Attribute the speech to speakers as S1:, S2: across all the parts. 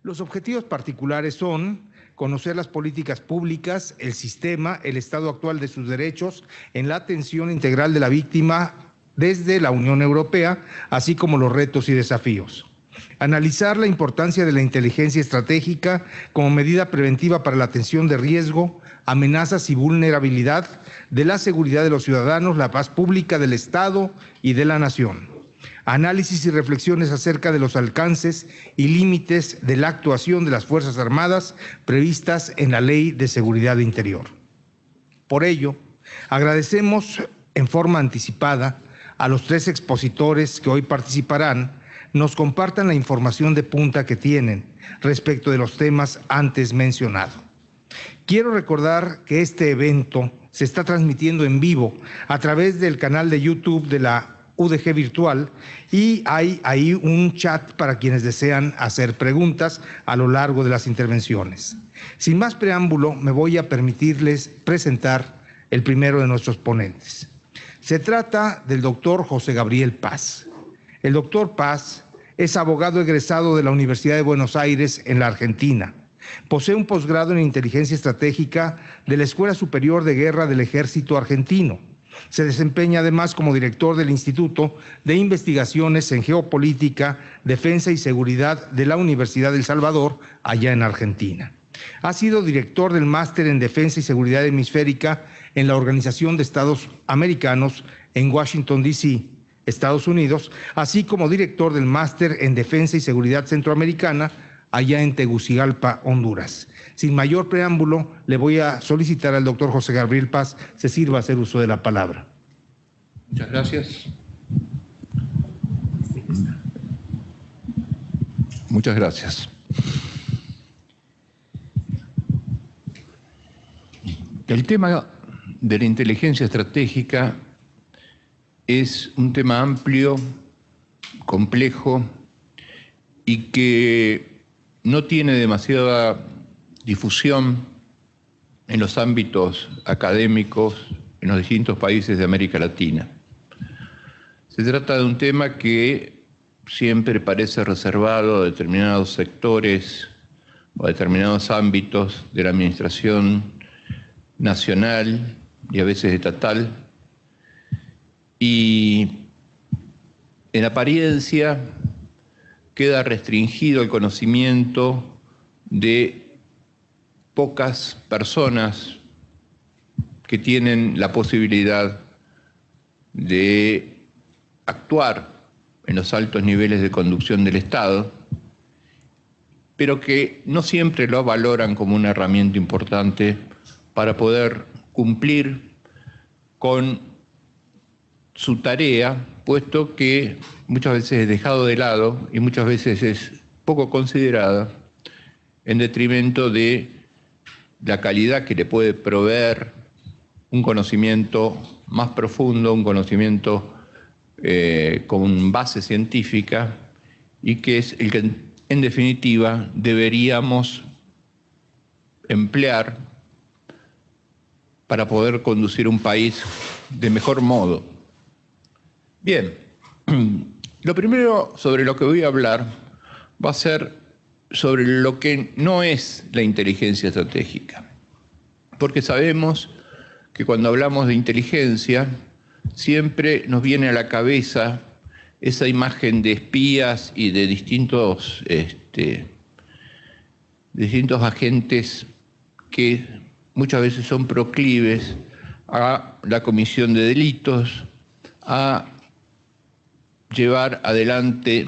S1: Los objetivos particulares son conocer las políticas públicas, el sistema, el estado actual de sus derechos en la atención integral de la víctima desde la Unión Europea, así como los retos y desafíos. Analizar la importancia de la inteligencia estratégica como medida preventiva para la atención de riesgo, amenazas y vulnerabilidad de la seguridad de los ciudadanos, la paz pública del Estado y de la nación. Análisis y reflexiones acerca de los alcances y límites de la actuación de las Fuerzas Armadas previstas en la Ley de Seguridad Interior. Por ello, agradecemos en forma anticipada a los 3 expositores que hoy participarán nos compartan la información de punta que tienen respecto de los temas antes mencionados. Quiero recordar que este evento se está transmitiendo en vivo a través del canal de YouTube de la UDG Virtual y hay ahí un chat para quienes desean hacer preguntas a lo largo de las intervenciones. Sin más preámbulo, me voy a permitirles presentar el primero de nuestros ponentes. Se trata del doctor José Gabriel Paz. El doctor Paz es abogado egresado de la Universidad de Buenos Aires en la Argentina. Posee un posgrado en inteligencia estratégica de la Escuela Superior de Guerra del Ejército Argentino. Se desempeña además como director del Instituto de Investigaciones en Geopolítica, Defensa y Seguridad de la Universidad del Salvador, allá en Argentina. Ha sido director del Máster en Defensa y Seguridad Hemisférica en la Organización de Estados Americanos en Washington, D.C., Estados Unidos, así como director del Máster en Defensa y Seguridad Centroamericana, allá en Tegucigalpa, Honduras. Sin mayor preámbulo, le voy a solicitar al doctor José Gabriel Paz se sirva a hacer uso de la palabra.
S2: Muchas gracias. Muchas gracias. El tema de la inteligencia estratégica es un tema amplio, complejo y que no tiene demasiada difusión en los ámbitos académicos en los distintos países de América Latina. Se trata de un tema que siempre parece reservado a determinados sectores o a determinados ámbitos de la administración nacional y a veces estatal, y en apariencia queda restringido el conocimiento de pocas personas que tienen la posibilidad de actuar en los altos niveles de conducción del Estado, pero que no siempre lo valoran como una herramienta importante para poder cumplir con su tarea, puesto que muchas veces es dejado de lado y muchas veces es poco considerada en detrimento de la calidad que le puede proveer un conocimiento más profundo, un conocimiento con base científica y que es el que en definitiva deberíamos emplear para poder conducir un país de mejor modo. Bien, lo primero sobre lo que voy a hablar va a ser sobre lo que no es la inteligencia estratégica, porque sabemos que cuando hablamos de inteligencia siempre nos viene a la cabeza esa imagen de espías y de distintos agentes que muchas veces son proclives a la comisión de delitos, a llevar adelante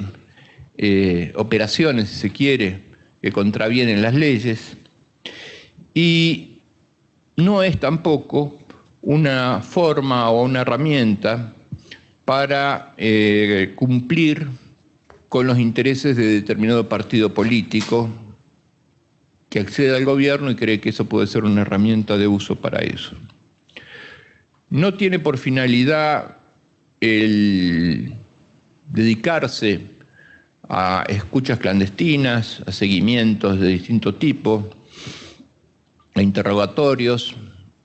S2: operaciones, si se quiere, que contravienen las leyes, y no es tampoco una forma o una herramienta para cumplir con los intereses de determinado partido político que accede al gobierno y cree que eso puede ser una herramienta de uso para eso. No tiene por finalidad el dedicarse a escuchas clandestinas, a seguimientos de distinto tipo, a interrogatorios.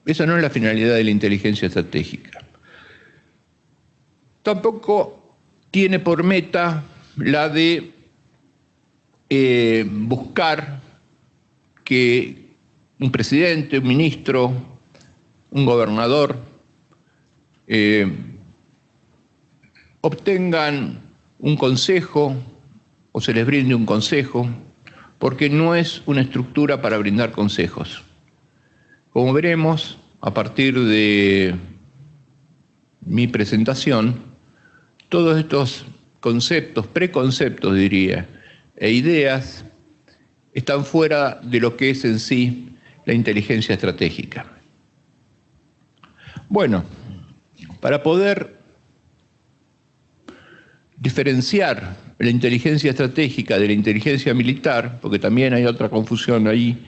S2: Esa no es la finalidad de la inteligencia estratégica. Tampoco tiene por meta la de buscar que un presidente, un ministro, un gobernador obtengan un consejo o se les brinde un consejo, porque no es una estructura para brindar consejos. Como veremos, a partir de mi presentación, todos estos conceptos, preconceptos diría, e ideas están fuera de lo que es en sí la inteligencia estratégica. Bueno, para poder diferenciar la inteligencia estratégica de la inteligencia militar, porque también hay otra confusión ahí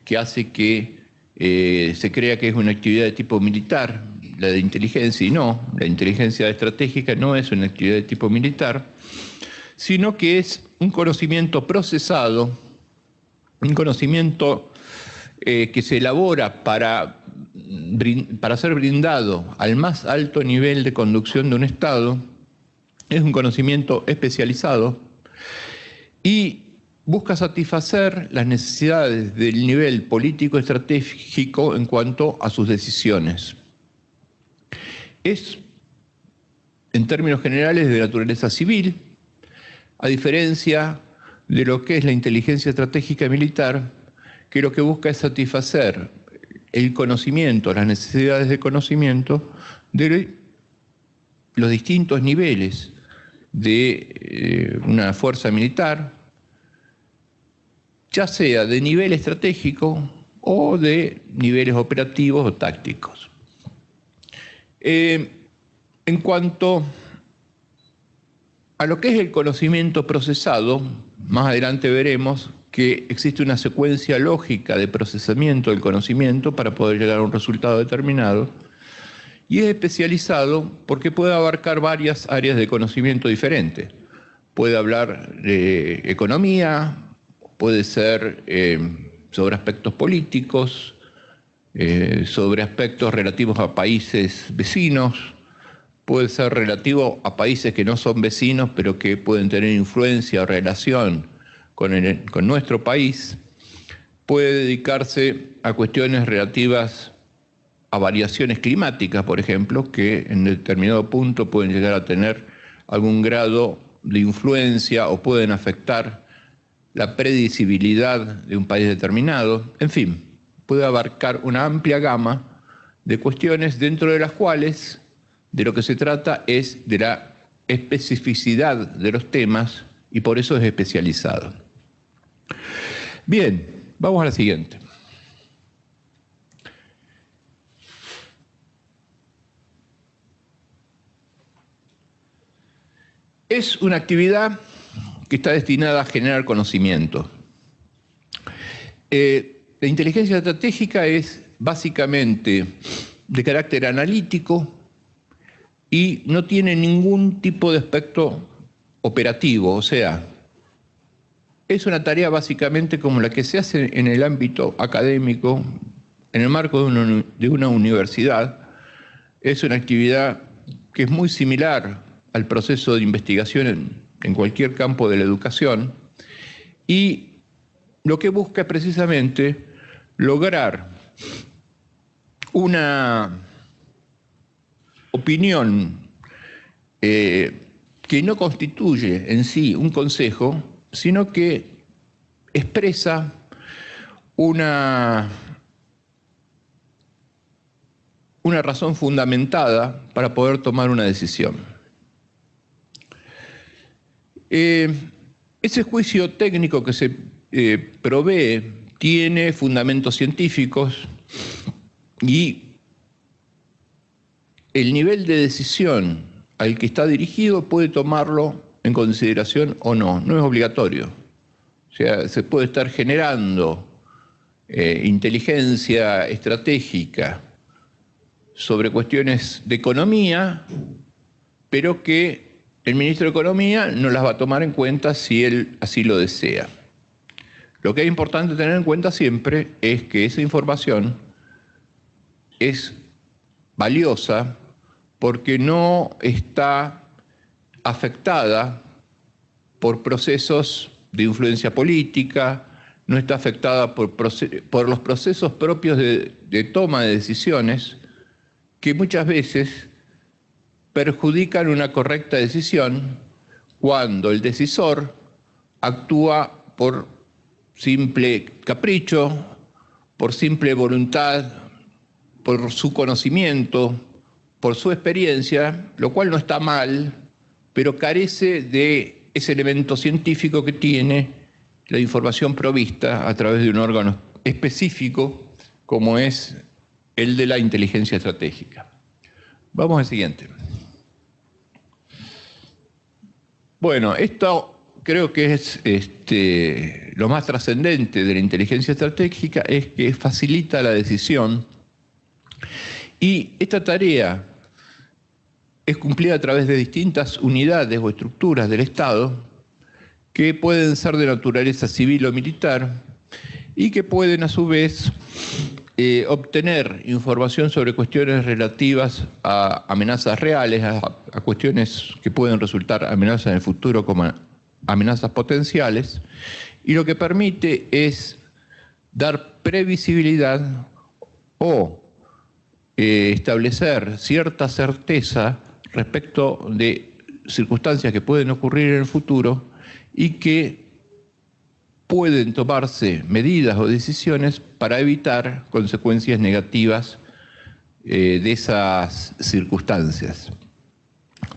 S2: que hace que se crea que es una actividad de tipo militar, la de inteligencia, y no, la inteligencia estratégica no es una actividad de tipo militar, sino que es un conocimiento procesado, un conocimiento que se elabora para ser brindado al más alto nivel de conducción de un Estado. Es un conocimiento especializado y busca satisfacer las necesidades del nivel político estratégico en cuanto a sus decisiones. Es, en términos generales, de naturaleza civil, a diferencia de lo que es la inteligencia estratégica militar, que lo que busca es satisfacer el conocimiento, las necesidades de conocimiento de los distintos niveles de una fuerza militar, ya sea de nivel estratégico o de niveles operativos o tácticos. En cuanto a lo que es el conocimiento procesado, más adelante veremos que existe una secuencia lógica de procesamiento del conocimiento para poder llegar a un resultado determinado, y es especializado porque puede abarcar varias áreas de conocimiento diferentes. Puede hablar de economía, puede ser sobre aspectos políticos, sobre aspectos relativos a países vecinos, puede ser relativo a países que no son vecinos, pero que pueden tener influencia o relación con nuestro país, puede dedicarse a cuestiones relativas a variaciones climáticas, por ejemplo, que en determinado punto pueden llegar a tener algún grado de influencia o pueden afectar la predecibilidad de un país determinado. En fin, puede abarcar una amplia gama de cuestiones dentro de las cuales de lo que se trata es de la especificidad de los temas y por eso es especializado. Bien, vamos a la siguiente. Es una actividad que está destinada a generar conocimiento. La inteligencia estratégica es básicamente de carácter analítico y no tiene ningún tipo de aspecto operativo, o sea, es una tarea básicamente como la que se hace en el ámbito académico, en el marco de una universidad. Es una actividad que es muy similar al proceso de investigación en cualquier campo de la educación, y lo que busca es precisamente lograr una opinión que no constituye en sí un consejo, sino que expresa una razón fundamentada para poder tomar una decisión. Ese juicio técnico que se provee tiene fundamentos científicos y el nivel de decisión al que está dirigido puede tomarlo en consideración o no, no es obligatorio. O sea, se puede estar generando inteligencia estratégica sobre cuestiones de economía, pero que el ministro de Economía no las va a tomar en cuenta si él así lo desea. Lo que es importante tener en cuenta siempre es que esa información es valiosa porque no está afectada por procesos de influencia política, no está afectada por los procesos propios de toma de decisiones que muchas veces perjudican una correcta decisión cuando el decisor actúa por simple capricho, por simple voluntad, por su conocimiento, por su experiencia, lo cual no está mal, pero carece de ese elemento científico que tiene la información provista a través de un órgano específico como es el de la inteligencia estratégica. Vamos al siguiente. Bueno, esto creo que es lo más trascendente de la inteligencia estratégica, es que facilita la decisión, y esta tarea es cumplida a través de distintas unidades o estructuras del Estado que pueden ser de naturaleza civil o militar y que pueden a su vez obtener información sobre cuestiones relativas a amenazas reales, a cuestiones que pueden resultar amenazas en el futuro como amenazas potenciales, y lo que permite es dar previsibilidad o establecer cierta certeza respecto de circunstancias que pueden ocurrir en el futuro y que pueden tomarse medidas o decisiones para evitar consecuencias negativas de esas circunstancias.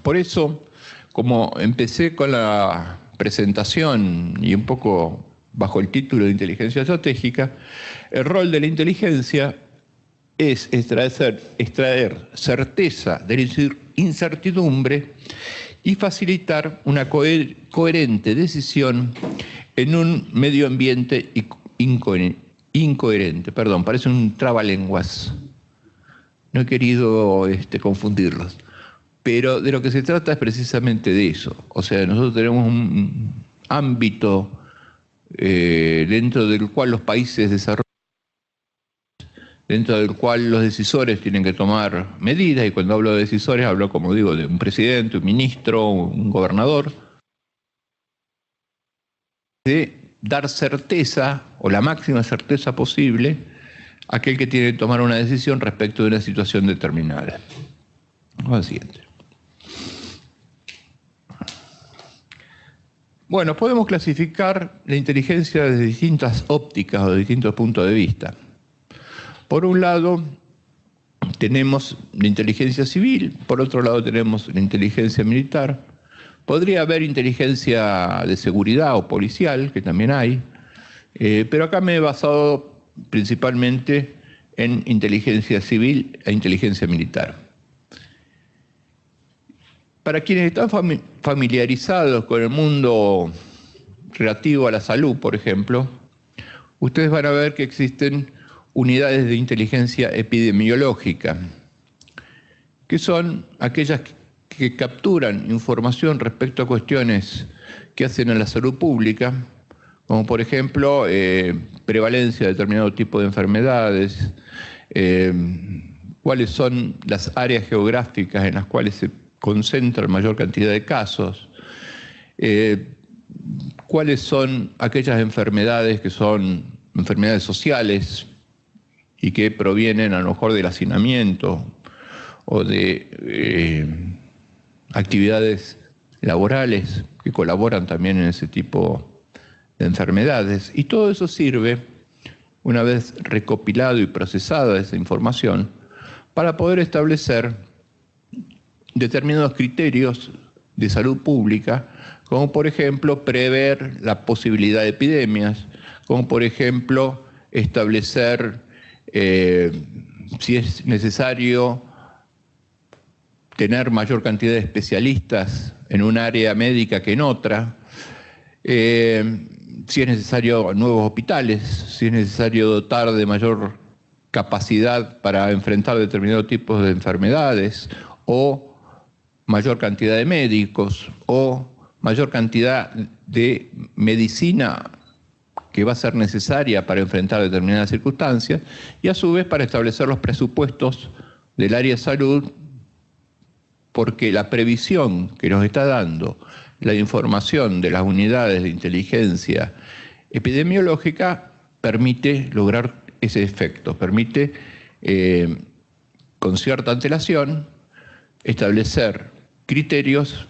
S2: Por eso, como empecé con la presentación y un poco bajo el título de inteligencia estratégica, el rol de la inteligencia es extraer certeza de la incertidumbre y facilitar una coherente decisión en un medio ambiente incoherente. Perdón, parece un trabalenguas. No he querido confundirlos. Pero de lo que se trata es precisamente de eso. O sea, nosotros tenemos un ámbito dentro del cual los países desarrollan, dentro del cual los decisores tienen que tomar medidas, y cuando hablo de decisores hablo, como digo, de un presidente, un ministro, un gobernador, de dar certeza, o la máxima certeza posible, a aquel que tiene que tomar una decisión respecto de una situación determinada. Vamos al siguiente. Bueno, podemos clasificar la inteligencia desde distintas ópticas o de distintos puntos de vista. Por un lado, tenemos la inteligencia civil, por otro lado tenemos la inteligencia militar. Podría haber inteligencia de seguridad o policial, que también hay, pero acá me he basado principalmente en inteligencia civil e inteligencia militar. Para quienes están familiarizados con el mundo relativo a la salud, por ejemplo, ustedes van a ver que existen unidades de inteligencia epidemiológica, que son aquellas que capturan información respecto a cuestiones que hacen a la salud pública, como por ejemplo prevalencia de determinado tipo de enfermedades, cuáles son las áreas geográficas en las cuales se concentra la mayor cantidad de casos, cuáles son aquellas enfermedades que son enfermedades sociales y que provienen a lo mejor del hacinamiento o de actividades laborales que colaboran también en ese tipo de enfermedades. Y todo eso sirve, una vez recopilado y procesada esa información, para poder establecer determinados criterios de salud pública, como por ejemplo prever la posibilidad de epidemias, como por ejemplo establecer si es necesario tener mayor cantidad de especialistas en un área médica que en otra, si es necesario nuevos hospitales, si es necesario dotar de mayor capacidad para enfrentar determinados tipos de enfermedades, o mayor cantidad de médicos, o mayor cantidad de medicina que va a ser necesaria para enfrentar determinadas circunstancias, y a su vez para establecer los presupuestos del área de salud, porque la previsión que nos está dando la información de las unidades de inteligencia epidemiológica permite lograr ese efecto, permite con cierta antelación establecer criterios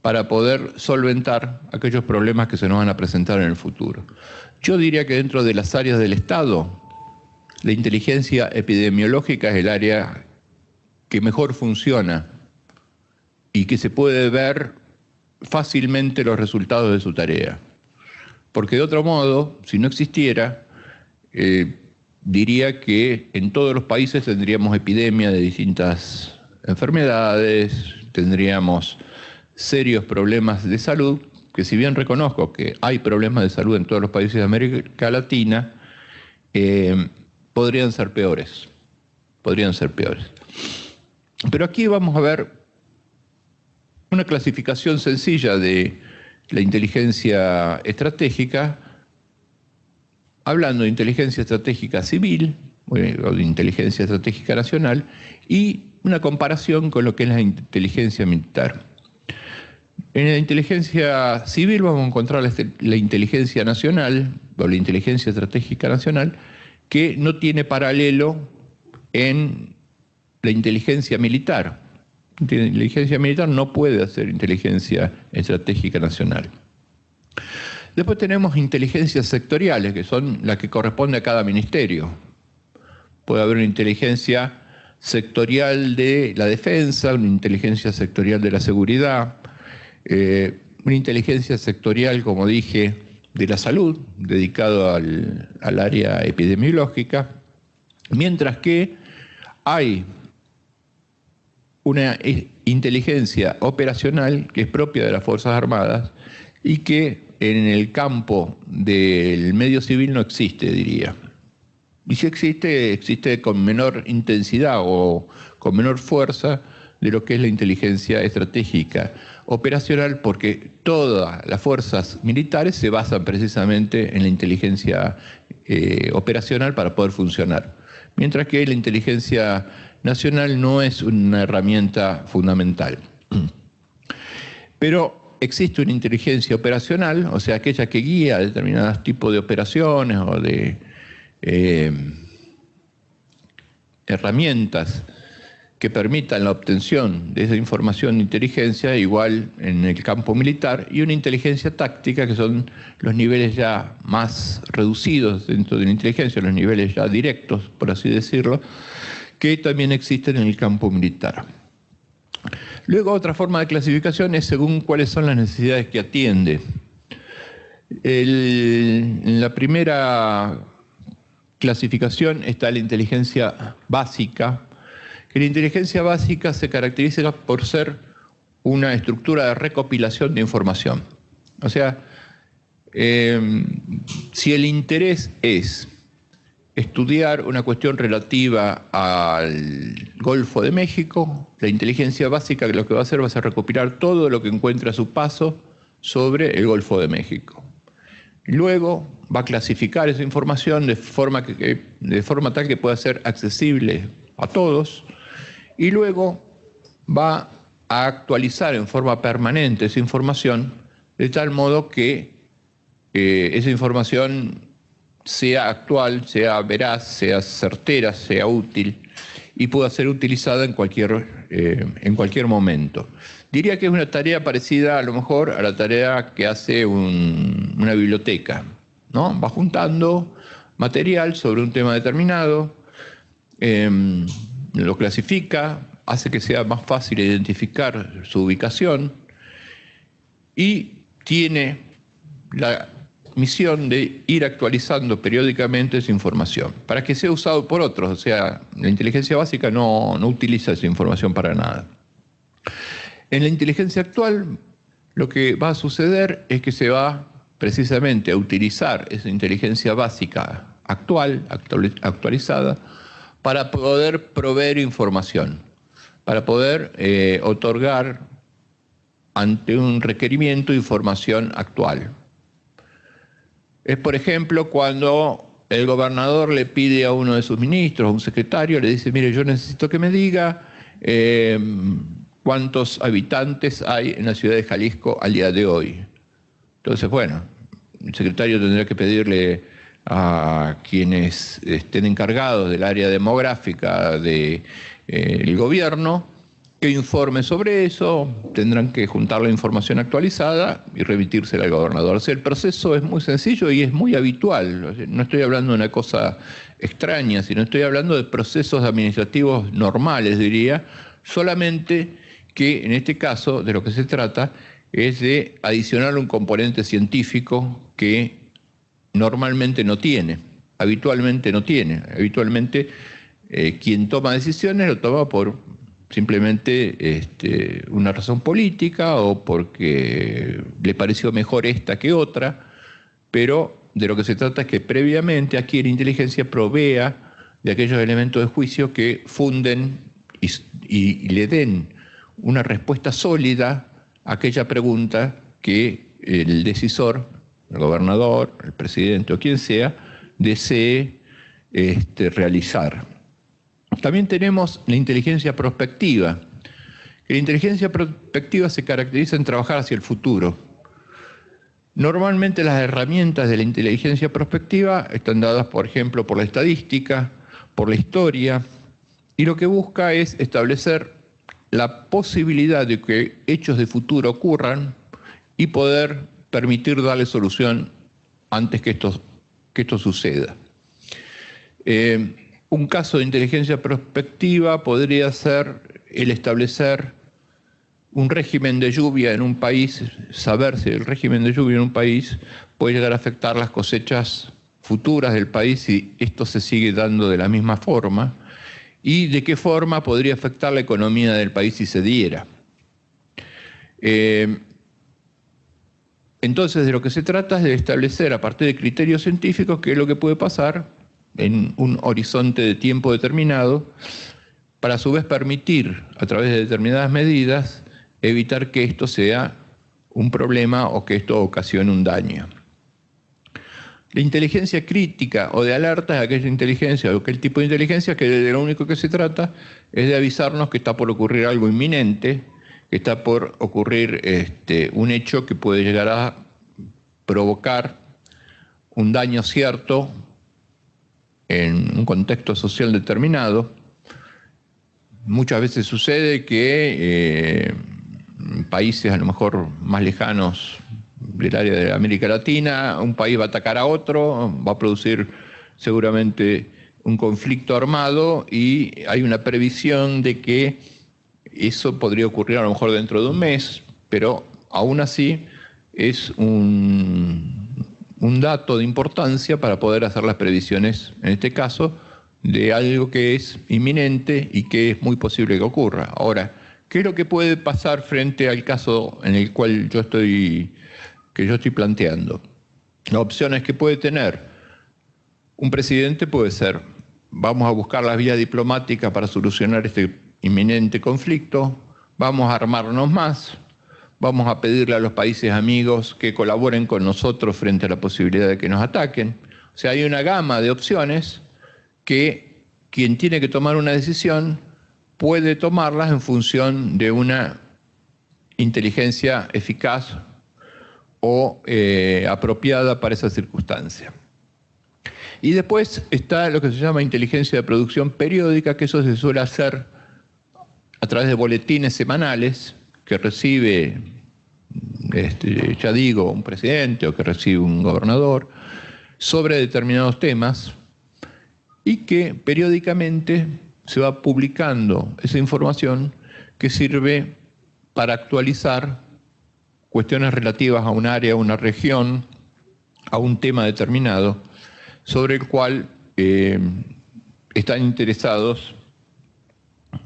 S2: para poder solventar aquellos problemas que se nos van a presentar en el futuro. Yo diría que dentro de las áreas del Estado, la inteligencia epidemiológica es el área que mejor funciona y que se puede ver fácilmente los resultados de su tarea. Porque de otro modo, si no existiera, diría que en todos los países tendríamos epidemias de distintas enfermedades, tendríamos serios problemas de salud, que si bien reconozco que hay problemas de salud en todos los países de América Latina, podrían ser peores. Pero aquí vamos a ver una clasificación sencilla de la inteligencia estratégica, hablando de inteligencia estratégica civil o de inteligencia estratégica nacional, y una comparación con lo que es la inteligencia militar. En la inteligencia civil vamos a encontrar la inteligencia nacional o la inteligencia estratégica nacional, que no tiene paralelo en la inteligencia militar. La inteligencia militar no puede hacer inteligencia estratégica nacional. Después tenemos inteligencias sectoriales, que son las que corresponden a cada ministerio. Puede haber una inteligencia sectorial de la defensa, una inteligencia sectorial de la seguridad, una inteligencia sectorial, como dije, de la salud, dedicado al área epidemiológica, mientras que hay una inteligencia operacional que es propia de las Fuerzas Armadas y que en el campo del medio civil no existe, diría. Y si existe, existe con menor intensidad o con menor fuerza de lo que es la inteligencia estratégica operacional, porque todas las fuerzas militares se basan precisamente en la inteligencia operacional para poder funcionar. Mientras que la inteligencia nacional no es una herramienta fundamental. Pero existe una inteligencia operacional, o sea, aquella que guía determinados tipos de operaciones o de herramientas que permitan la obtención de esa información de inteligencia, igual en el campo militar, y una inteligencia táctica, que son los niveles ya más reducidos dentro de la inteligencia, los niveles ya directos, por así decirlo, que también existen en el campo militar. Luego, otra forma de clasificación es según cuáles son las necesidades que atiende. En la primera clasificación está la inteligencia básica, que la inteligencia básica se caracteriza por ser una estructura de recopilación de información. O sea, si el interés es estudiar una cuestión relativa al Golfo de México, la inteligencia básica lo que va a hacer recopilar todo lo que encuentre a su paso sobre el Golfo de México. Luego va a clasificar esa información de forma tal que pueda ser accesible a todos, y luego va a actualizar en forma permanente esa información de tal modo que esa información sea actual, sea veraz, sea certera, sea útil y pueda ser utilizada en cualquier momento. Diría que es una tarea parecida a lo mejor a la tarea que hace una biblioteca, ¿no? Va juntando material sobre un tema determinado, lo clasifica, hace que sea más fácil identificar su ubicación y tiene la misión de ir actualizando periódicamente esa información para que sea usado por otros. O sea, la inteligencia básica no utiliza esa información para nada. En la inteligencia actual, lo que va a suceder es que se va precisamente a utilizar esa inteligencia básica actualizada, para poder proveer información, para poder otorgar ante un requerimiento información actual. Es, por ejemplo, cuando el gobernador le pide a uno de sus ministros, a un secretario, le dice, mire, yo necesito que me diga cuántos habitantes hay en la ciudad de Jalisco al día de hoy. Entonces, bueno, el secretario tendrá que pedirle a quienes estén encargados del área demográfica del gobierno que informe sobre eso, tendrán que juntar la información actualizada y remitírsela al gobernador. O sea, el proceso es muy sencillo y es muy habitual. No estoy hablando de una cosa extraña, sino estoy hablando de procesos administrativos normales, diría, solamente que en este caso de lo que se trata es de adicionar un componente científico que normalmente no tiene, habitualmente no tiene. Habitualmente quien toma decisiones lo toma por simplemente una razón política o porque le pareció mejor esta que otra, pero de lo que se trata es que previamente aquí la inteligencia provea de aquellos elementos de juicio que funden y le den una respuesta sólida a aquella pregunta que el decisor, el gobernador, el presidente o quien sea, desee realizar. También tenemos la inteligencia prospectiva. La inteligencia prospectiva se caracteriza en trabajar hacia el futuro. Normalmente las herramientas de la inteligencia prospectiva están dadas, por ejemplo, por la estadística, por la historia, y lo que busca es establecer la posibilidad de que hechos de futuro ocurran y poder permitir darle solución antes que esto suceda. Un caso de inteligencia prospectiva podría ser el establecer un régimen de lluvia en un país, saber si el régimen de lluvia en un país puede llegar a afectar las cosechas futuras del país si esto se sigue dando de la misma forma, y de qué forma podría afectar la economía del país si se diera. Entonces, de lo que se trata es de establecer a partir de criterios científicos qué es lo que puede pasar en un horizonte de tiempo determinado, para a su vez permitir, a través de determinadas medidas, evitar que esto sea un problema o que esto ocasione un daño. La inteligencia crítica o de alerta es aquella inteligencia o aquel tipo de inteligencia que de lo único que se trata es de avisarnos que está por ocurrir algo inminente, que está por ocurrir un hecho que puede llegar a provocar un daño cierto en un contexto social determinado. Muchas veces sucede que en países a lo mejor más lejanos del área de América Latina, un país va a atacar a otro, va a producir seguramente un conflicto armado y hay una previsión de que eso podría ocurrir a lo mejor dentro de un mes, pero aún así es un dato de importancia para poder hacer las previsiones, en este caso, de algo que es inminente y que es muy posible que ocurra. Ahora, ¿qué es lo que puede pasar frente al caso en el cual yo estoy planteando? Las opciones que puede tener un presidente puede ser: vamos a buscar las vías diplomáticas para solucionar este inminente conflicto, vamos a armarnos más, vamos a pedirle a los países amigos que colaboren con nosotros frente a la posibilidad de que nos ataquen. O sea, hay una gama de opciones que quien tiene que tomar una decisión puede tomarlas en función de una inteligencia eficaz o apropiada para esa circunstancia. Y después está lo que se llama inteligencia de producción periódica, que eso se suele hacer a través de boletines semanales que recibe, ya digo, un presidente o que recibe un gobernador sobre determinados temas y que periódicamente se va publicando esa información que sirve para actualizar cuestiones relativas a un área, a una región, a un tema determinado, sobre el cual están interesados,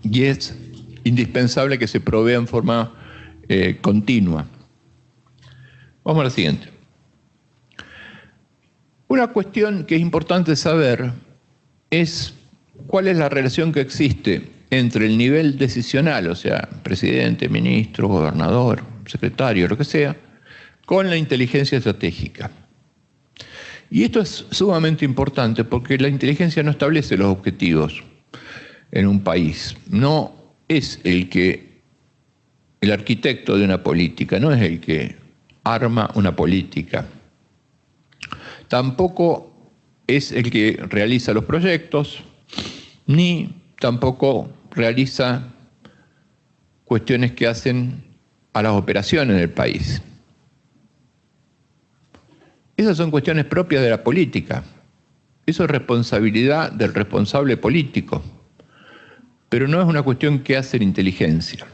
S2: y es indispensable que se provea en forma continua. Vamos a la siguiente. Una cuestión que es importante saber es cuál es la relación que existe entre el nivel decisional, o sea, presidente, ministro, gobernador, secretario, lo que sea, con la inteligencia estratégica. Y esto es sumamente importante porque la inteligencia no establece los objetivos en un país. No es el que el arquitecto de una política, no es el que arma una política. Tampoco es el que realiza los proyectos, ni tampoco realiza cuestiones que hacen a las operaciones del país. Esas son cuestiones propias de la política. Eso es responsabilidad del responsable político, pero no es una cuestión que hace la inteligencia.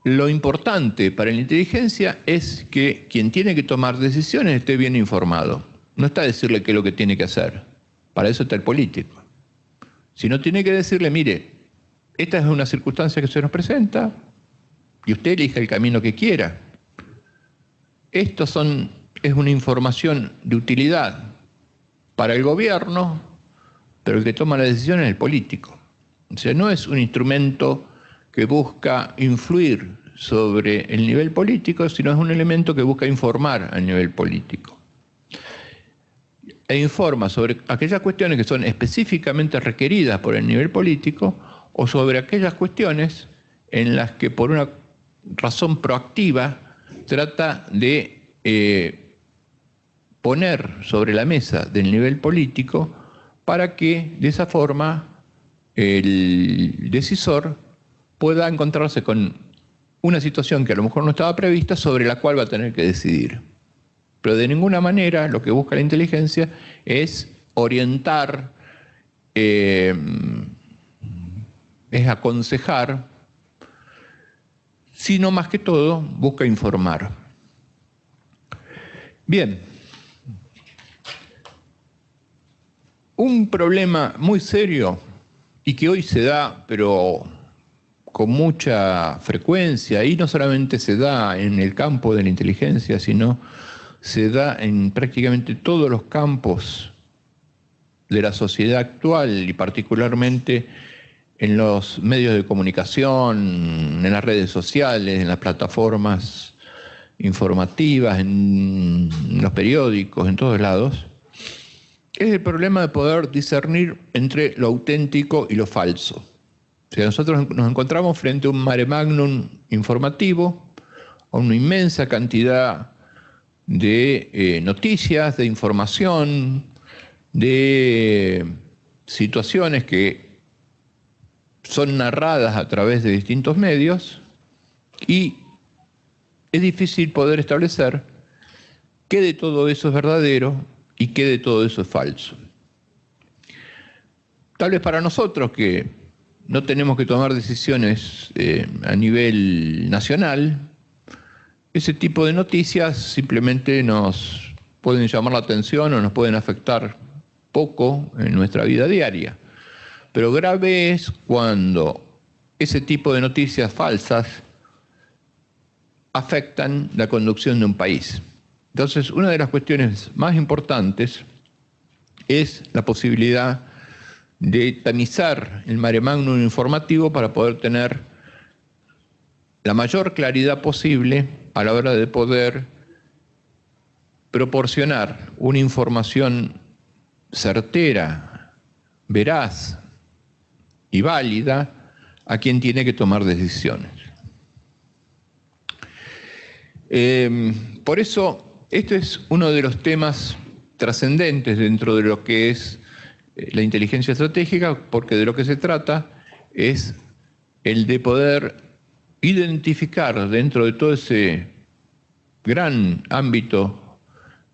S2: Lo importante para la inteligencia es que quien tiene que tomar decisiones esté bien informado. No está decirle qué es lo que tiene que hacer. Para eso está el político. Sino tiene que decirle, mire, esta es una circunstancia que se nos presenta y usted elija el camino que quiera. Esto es una información de utilidad para el gobierno, pero el que toma la decisión es el político. O sea, no es un instrumento que busca influir sobre el nivel político, sino es un elemento que busca informar al nivel político. E informa sobre aquellas cuestiones que son específicamente requeridas por el nivel político o sobre aquellas cuestiones en las que por una razón proactiva trata de poner sobre la mesa del nivel político para que de esa forma el decisor pueda encontrarse con una situación que a lo mejor no estaba prevista sobre la cual va a tener que decidir. Pero de ninguna manera lo que busca la inteligencia es orientar, es aconsejar, sino más que todo busca informar. Bien. Un problema muy serio y que hoy se da, pero con mucha frecuencia, y no solamente se da en el campo de la inteligencia, sino se da en prácticamente todos los campos de la sociedad actual y particularmente en los medios de comunicación, en las redes sociales, en las plataformas informativas, en los periódicos, en todos lados, es el problema de poder discernir entre lo auténtico y lo falso. O sea, nosotros nos encontramos frente a un mare magnum informativo, a una inmensa cantidad de noticias, de información, de situaciones que son narradas a través de distintos medios y es difícil poder establecer qué de todo eso es verdadero y qué de todo eso es falso. Tal vez para nosotros que no tenemos que tomar decisiones a nivel nacional, ese tipo de noticias simplemente nos pueden llamar la atención o nos pueden afectar poco en nuestra vida diaria. Pero grave es cuando ese tipo de noticias falsas afectan la conducción de un país. Entonces, una de las cuestiones más importantes es la posibilidad de tamizar el mare magnum informativo para poder tener la mayor claridad posible a la hora de poder proporcionar una información certera, veraz y válida a quien tiene que tomar decisiones. Por eso, este es uno de los temas trascendentes dentro de lo que es la inteligencia estratégica, porque de lo que se trata es el de poder identificar dentro de todo ese gran ámbito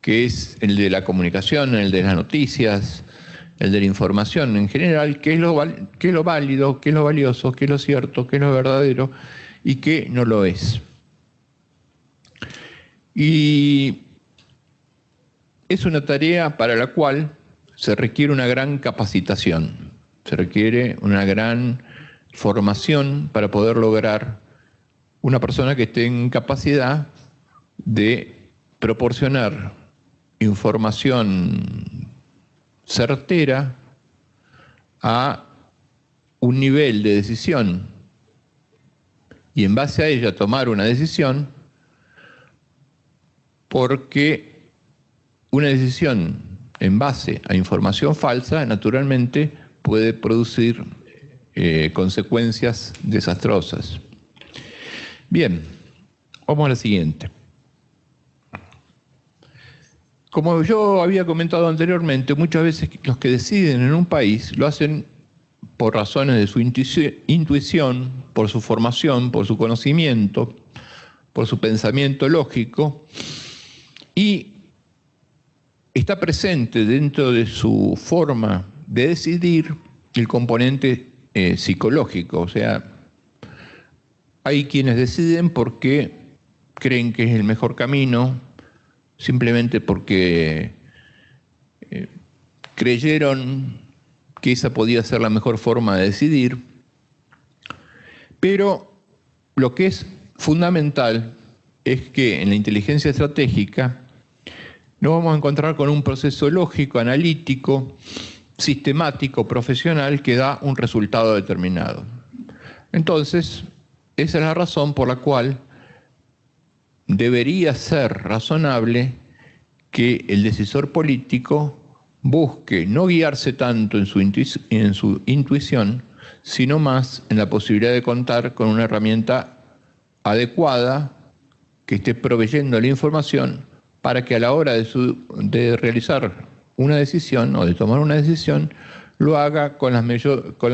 S2: que es el de la comunicación, el de las noticias, el de la información en general, qué es lo válido, qué es lo valioso, qué es lo cierto, qué es lo verdadero y qué no lo es. Y es una tarea para la cual se requiere una gran capacitación, se requiere una gran formación para poder lograr una persona que esté en capacidad de proporcionar información certera a un nivel de decisión y en base a ella tomar una decisión, porque una decisión en base a información falsa naturalmente puede producir consecuencias desastrosas. Bien, vamos a la siguiente. Como yo había comentado anteriormente, muchas veces los que deciden en un país lo hacen por razones de su intuición, por su formación, por su conocimiento, por su pensamiento lógico, y está presente dentro de su forma de decidir el componente psicológico. O sea, hay quienes deciden porque creen que es el mejor camino, simplemente porque creyeron que esa podía ser la mejor forma de decidir. Pero lo que es fundamental es que en la inteligencia estratégica nos vamos a encontrar con un proceso lógico, analítico, sistemático, profesional, que da un resultado determinado. Entonces, esa es la razón por la cual debería ser razonable que el decisor político busque no guiarse tanto en su intuición, sino más en la posibilidad de contar con una herramienta adecuada que esté proveyendo la información para que a la hora de realizar una decisión o de tomar una decisión lo haga con la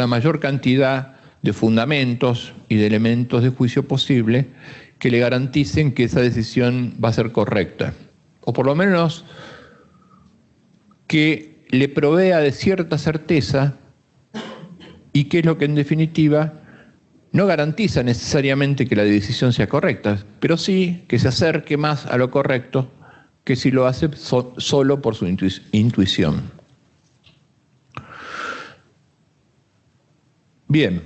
S2: mayor cantidad de fundamentos y de elementos de juicio posible que le garanticen que esa decisión va a ser correcta, o por lo menos que le provea de cierta certeza, y que es lo que en definitiva no garantiza necesariamente que la decisión sea correcta, pero sí que se acerque más a lo correcto que si lo hace solo por su intuición. Bien,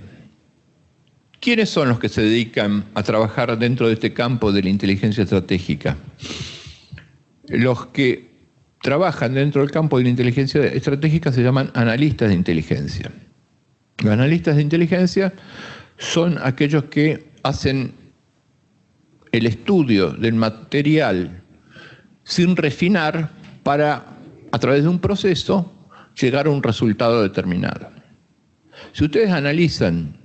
S2: ¿quiénes son los que se dedican a trabajar dentro de este campo de la inteligencia estratégica? Los que trabajan dentro del campo de la inteligencia estratégica se llaman analistas de inteligencia. Los analistas de inteligencia son aquellos que hacen el estudio del material sin refinar para, a través de un proceso, llegar a un resultado determinado. Si ustedes analizan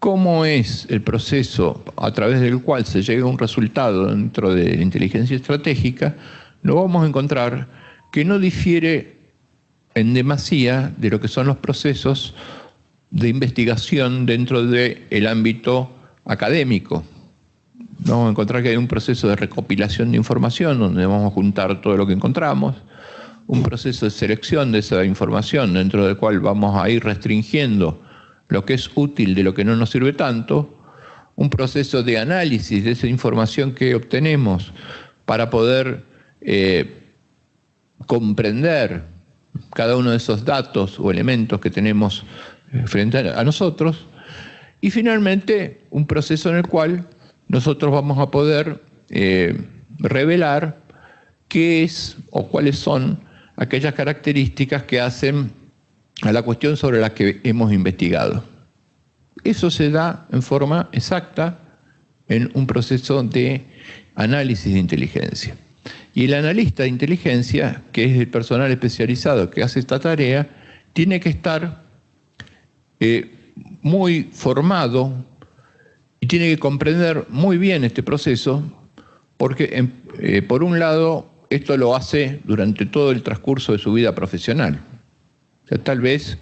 S2: cómo es el proceso a través del cual se llega a un resultado dentro de la inteligencia estratégica, nos vamos a encontrar que no difiere en demasía de lo que son los procesos de investigación dentro del ámbito académico. Vamos a encontrar que hay un proceso de recopilación de información donde vamos a juntar todo lo que encontramos, un proceso de selección de esa información dentro del cual vamos a ir restringiendo lo que es útil de lo que no nos sirve tanto, un proceso de análisis de esa información que obtenemos para poder comprender cada uno de esos datos o elementos que tenemos frente a nosotros, y finalmente un proceso en el cual nosotros vamos a poder revelar qué es o cuáles son aquellas características que hacen a la cuestión sobre la que hemos investigado. Eso se da en forma exacta en un proceso de análisis de inteligencia. Y el analista de inteligencia, que es el personal especializado que hace esta tarea, tiene que estar muy formado y tiene que comprender muy bien este proceso, porque por un lado esto lo hace durante todo el transcurso de su vida profesional. O sea, tal vez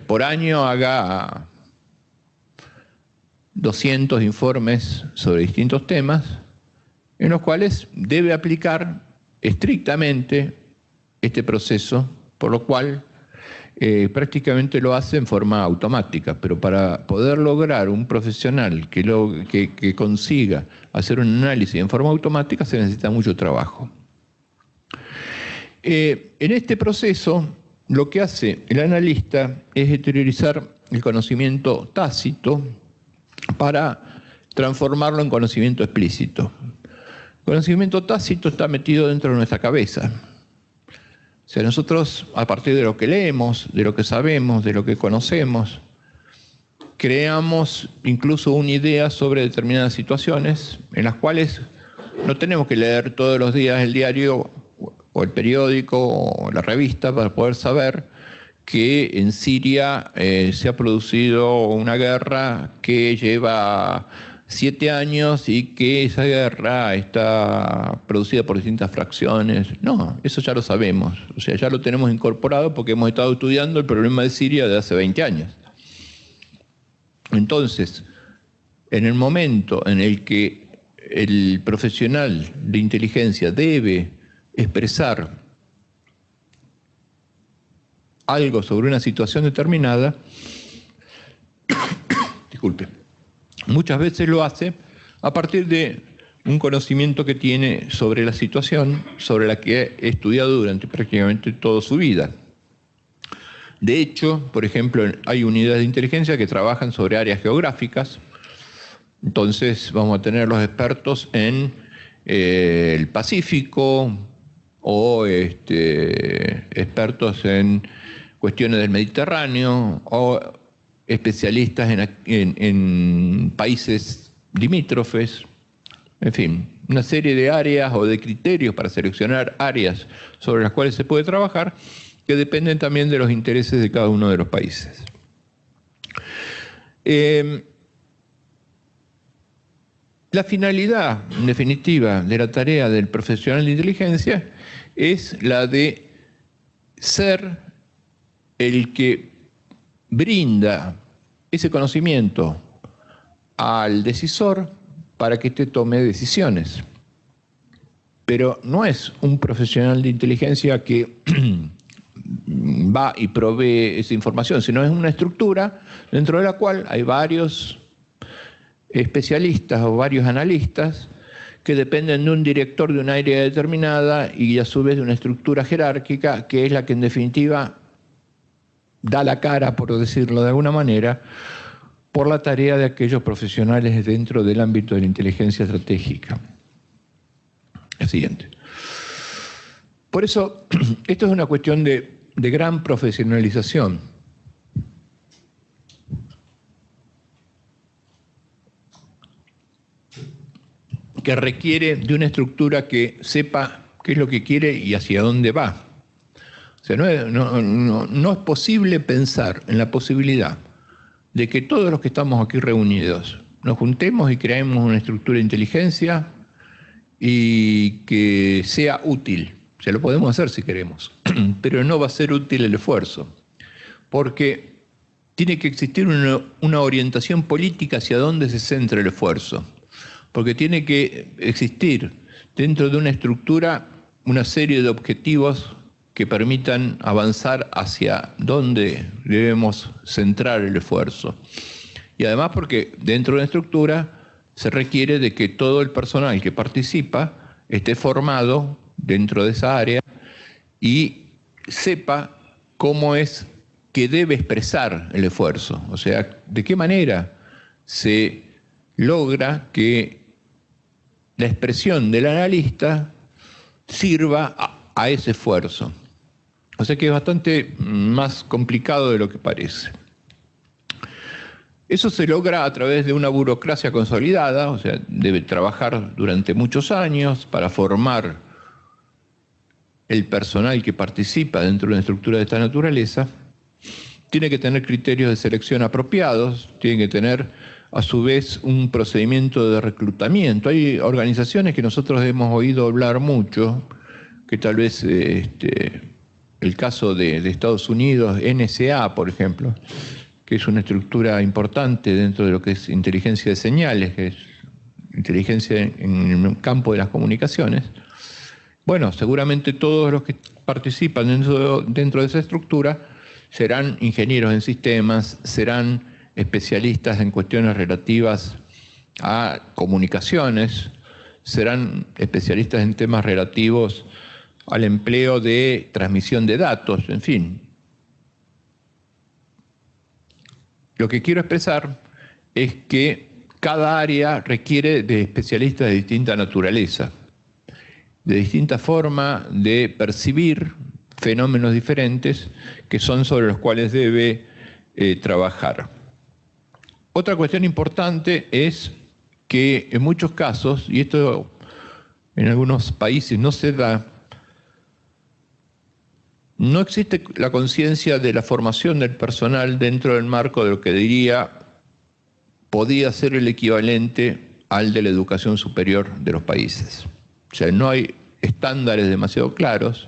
S2: por año haga 200 informes sobre distintos temas, en los cuales debe aplicar estrictamente este proceso, por lo cual prácticamente lo hace en forma automática. Pero para poder lograr un profesional que consiga hacer un análisis en forma automática se necesita mucho trabajo. En este proceso, lo que hace el analista es exteriorizar el conocimiento tácito para transformarlo en conocimiento explícito. El conocimiento tácito está metido dentro de nuestra cabeza. O sea, nosotros, a partir de lo que leemos, de lo que sabemos, de lo que conocemos, creamos incluso una idea sobre determinadas situaciones en las cuales no tenemos que leer todos los días el diario o el periódico o la revista para poder saber que en Siria se ha producido una guerra que lleva 7 años y que esa guerra está producida por distintas fracciones. No, eso ya lo sabemos. O sea, ya lo tenemos incorporado porque hemos estado estudiando el problema de Siria desde hace 20 años. Entonces, en el momento en el que el profesional de inteligencia debe expresar algo sobre una situación determinada, disculpe, muchas veces lo hace a partir de un conocimiento que tiene sobre la situación, sobre la que ha estudiado durante prácticamente toda su vida. De hecho, por ejemplo, hay unidades de inteligencia que trabajan sobre áreas geográficas. Entonces vamos a tener los expertos en el Pacífico o expertos en cuestiones del Mediterráneo o especialistas en países limítrofes. En fin, una serie de áreas o de criterios para seleccionar áreas sobre las cuales se puede trabajar que dependen también de los intereses de cada uno de los países. La finalidad, en definitiva, de la tarea del profesional de inteligencia es la de ser el que brinda ese conocimiento al decisor para que éste tome decisiones. Pero no es un profesional de inteligencia que va y provee esa información, sino es una estructura dentro de la cual hay varios especialistas o varios analistas que dependen de un director de un área determinada y a su vez de una estructura jerárquica que es la que en definitiva da la cara, por decirlo de alguna manera, por la tarea de aquellos profesionales dentro del ámbito de la inteligencia estratégica. El siguiente. Por eso, esto es una cuestión de gran profesionalización. Que requiere de una estructura que sepa qué es lo que quiere y hacia dónde va. O sea, no es posible pensar en la posibilidad de que todos los que estamos aquí reunidos nos juntemos y creemos una estructura de inteligencia y que sea útil. O sea, lo podemos hacer si queremos, pero no va a ser útil el esfuerzo, porque tiene que existir una orientación política hacia dónde se centra el esfuerzo, porque tiene que existir dentro de una estructura una serie de objetivos que permitan avanzar hacia dónde debemos centrar el esfuerzo. Y además porque dentro de una estructura se requiere de que todo el personal que participa esté formado dentro de esa área y sepa cómo es que debe expresar el esfuerzo. O sea, de qué manera se logra que la expresión del analista sirva a ese esfuerzo. O sea que es bastante más complicado de lo que parece. Eso se logra a través de una burocracia consolidada, o sea, debe trabajar durante muchos años para formar el personal que participa dentro de una estructura de esta naturaleza. Tiene que tener criterios de selección apropiados, tiene que tener a su vez un procedimiento de reclutamiento. Hay organizaciones que nosotros hemos oído hablar mucho, que tal vez el caso de Estados Unidos, NSA, por ejemplo, que es una estructura importante dentro de lo que es inteligencia de señales, que es inteligencia en el campo de las comunicaciones. Bueno, seguramente todos los que participan dentro de esa estructura serán ingenieros en sistemas, serán especialistas en cuestiones relativas a comunicaciones, serán especialistas en temas relativos al empleo de transmisión de datos, en fin. Lo que quiero expresar es que cada área requiere de especialistas de distinta naturaleza, de distinta forma de percibir fenómenos diferentes que son sobre los cuales debe trabajar. Otra cuestión importante es que en muchos casos, y esto en algunos países no se da, no existe la conciencia de la formación del personal dentro del marco de lo que podía ser el equivalente al de la educación superior de los países. O sea, no hay estándares demasiado claros.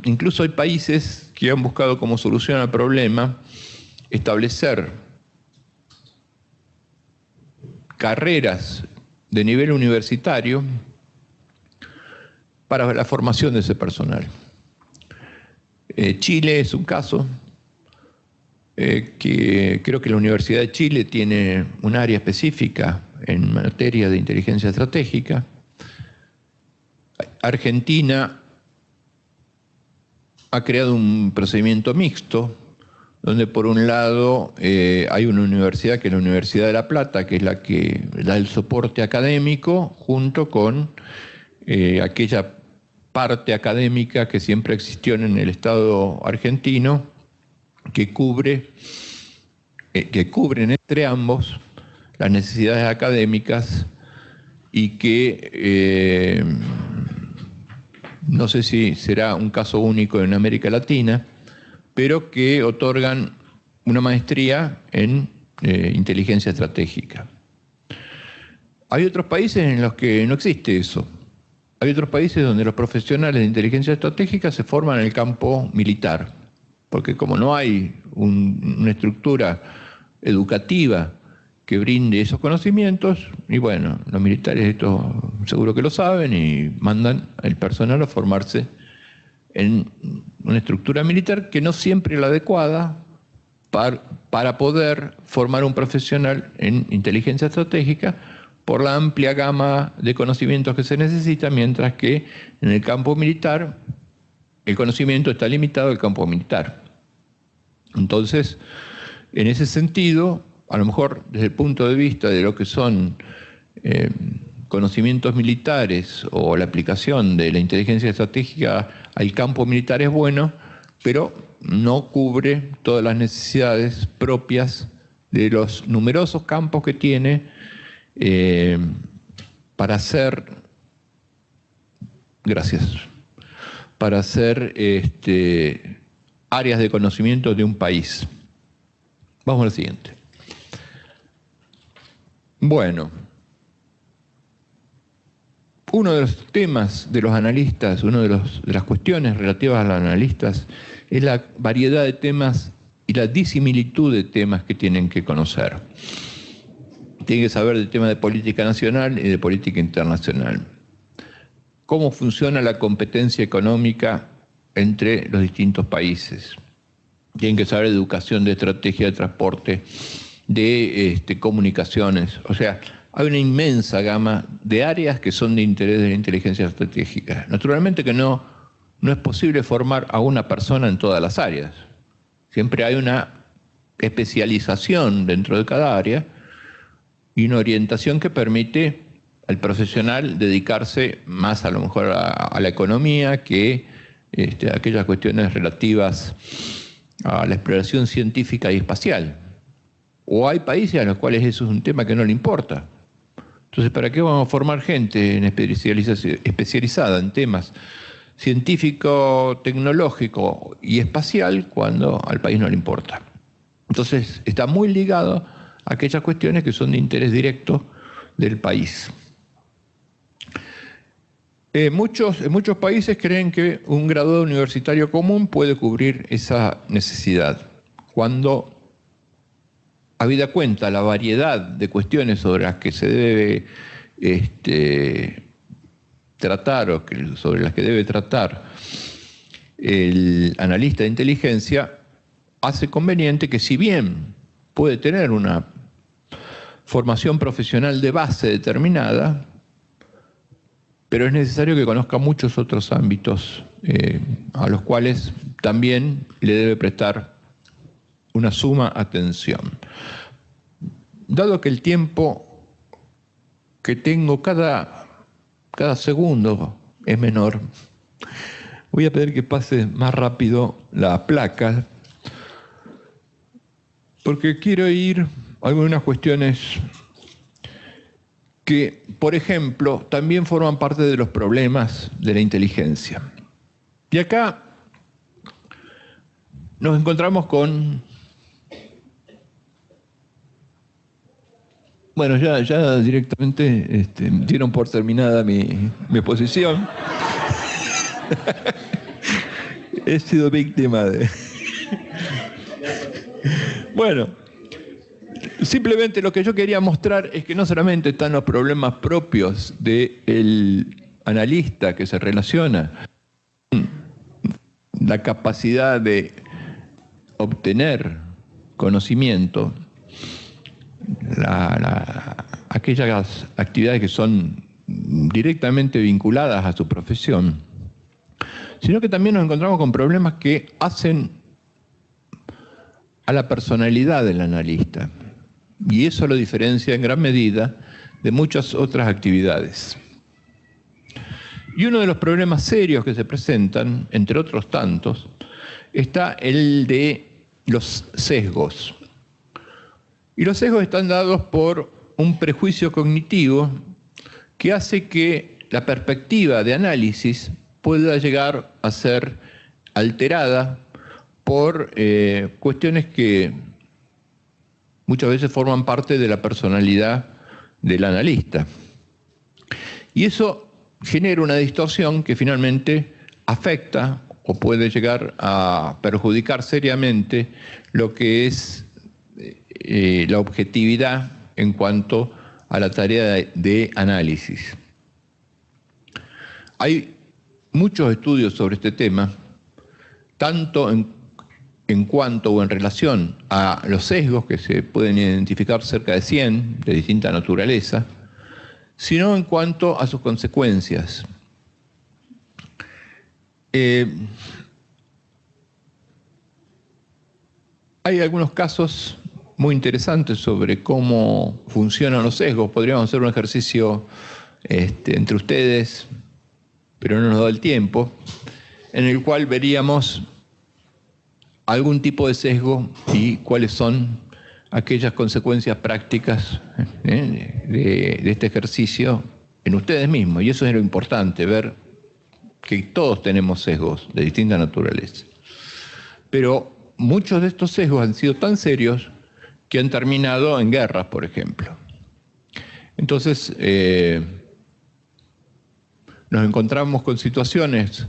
S2: Incluso hay países que han buscado como solución al problema establecer carreras de nivel universitario para la formación de ese personal. Chile es un caso que creo que la Universidad de Chile tiene un área específica en materia de inteligencia estratégica. Argentina ha creado un procedimiento mixto, donde por un lado hay una universidad que es la Universidad de La Plata, que es la que da el soporte académico, junto con aquella parte académica que siempre existió en el Estado argentino, que cubren entre ambos las necesidades académicas y que no sé si será un caso único en América Latina, pero que otorgan una maestría en inteligencia estratégica. Hay otros países en los que no existe eso. Hay otros países donde los profesionales de inteligencia estratégica se forman en el campo militar, porque como no hay una estructura educativa que brinde esos conocimientos, y bueno, los militares esto seguro que lo saben y mandan al personal a formarse en una estructura militar que no siempre es la adecuada para poder formar un profesional en inteligencia estratégica por la amplia gama de conocimientos que se necesita, mientras que en el campo militar el conocimiento está limitado al campo militar. Entonces, en ese sentido, a lo mejor desde el punto de vista de lo que son conocimientos militares o la aplicación de la inteligencia estratégica al campo militar es bueno, pero no cubre todas las necesidades propias de los numerosos campos que tiene para hacer áreas de conocimiento de un país. Vamos al siguiente. Bueno, uno de los temas de los analistas, una de las cuestiones relativas a los analistas es la variedad de temas y la disimilitud de temas que tienen que conocer. Tienen que saber del tema de política nacional y de política internacional. Cómo funciona la competencia económica entre los distintos países. Tienen que saber de educación, de estrategia de transporte, de comunicaciones. O sea, hay una inmensa gama de áreas que son de interés de la inteligencia estratégica. Naturalmente que no es posible formar a una persona en todas las áreas. Siempre hay una especialización dentro de cada área y una orientación que permite al profesional dedicarse más a lo mejor a la economía que a aquellas cuestiones relativas a la exploración científica y espacial. O hay países a los cuales eso es un tema que no le importa. Entonces, ¿para qué vamos a formar gente especializada en temas científico, tecnológico y espacial cuando al país no le importa? Entonces, está muy ligado a aquellas cuestiones que son de interés directo del país. Muchos países creen que un graduado universitario común puede cubrir esa necesidad, cuando, habida cuenta la variedad de cuestiones sobre las que se debe tratar o sobre las que debe tratar el analista de inteligencia, hace conveniente que, si bien puede tener una formación profesional de base determinada, pero es necesario que conozca muchos otros ámbitos a los cuales también le debe prestar una suma atención. Dado que el tiempo que tengo cada segundo es menor, voy a pedir que pase más rápido la placa, porque quiero ir a algunas cuestiones que, por ejemplo, también forman parte de los problemas de la inteligencia. Y acá nos encontramos con... Bueno, ya directamente dieron por terminada mi exposición. He sido víctima de... Bueno, simplemente lo que yo quería mostrar es que no solamente están los problemas propios del analista que se relaciona, la capacidad de obtener conocimiento, aquellas actividades que son directamente vinculadas a su profesión, sino que también nos encontramos con problemas que hacen a la personalidad del analista, y eso lo diferencia en gran medida de muchas otras actividades. Y uno de los problemas serios que se presentan, entre otros tantos, está el de los sesgos. Y los sesgos están dados por un prejuicio cognitivo que hace que la perspectiva de análisis pueda llegar a ser alterada por cuestiones que muchas veces forman parte de la personalidad del analista. Y eso genera una distorsión que finalmente afecta o puede llegar a perjudicar seriamente lo que es la objetividad en cuanto a la tarea de análisis. Hay muchos estudios sobre este tema, tanto en cuanto o en relación a los sesgos, que se pueden identificar cerca de 100 de distinta naturaleza, sino en cuanto a sus consecuencias. Hay algunos casos muy interesantes sobre cómo funcionan los sesgos. Podríamos hacer un ejercicio entre ustedes, pero no nos da el tiempo, en el cual veríamos algún tipo de sesgo y cuáles son aquellas consecuencias prácticas de este ejercicio en ustedes mismos. Y eso es lo importante, ver que todos tenemos sesgos de distinta naturaleza. Pero muchos de estos sesgos han sido tan serios que han terminado en guerras, por ejemplo. Entonces, nos encontramos con situaciones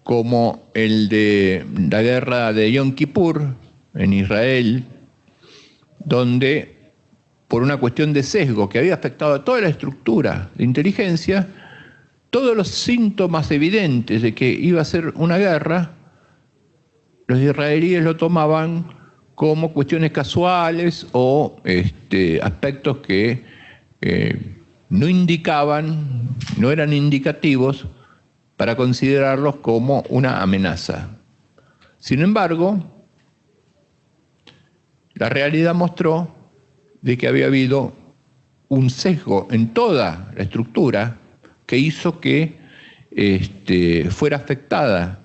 S2: como el de la guerra de Yom Kippur en Israel, donde por una cuestión de sesgo que había afectado a toda la estructura de inteligencia, todos los síntomas evidentes de que iba a ser una guerra, los israelíes lo tomaban como cuestiones casuales o aspectos que no indicaban, no eran indicativos para considerarlos como una amenaza. Sin embargo, la realidad mostró de que había habido un sesgo en toda la estructura que hizo que fuera afectada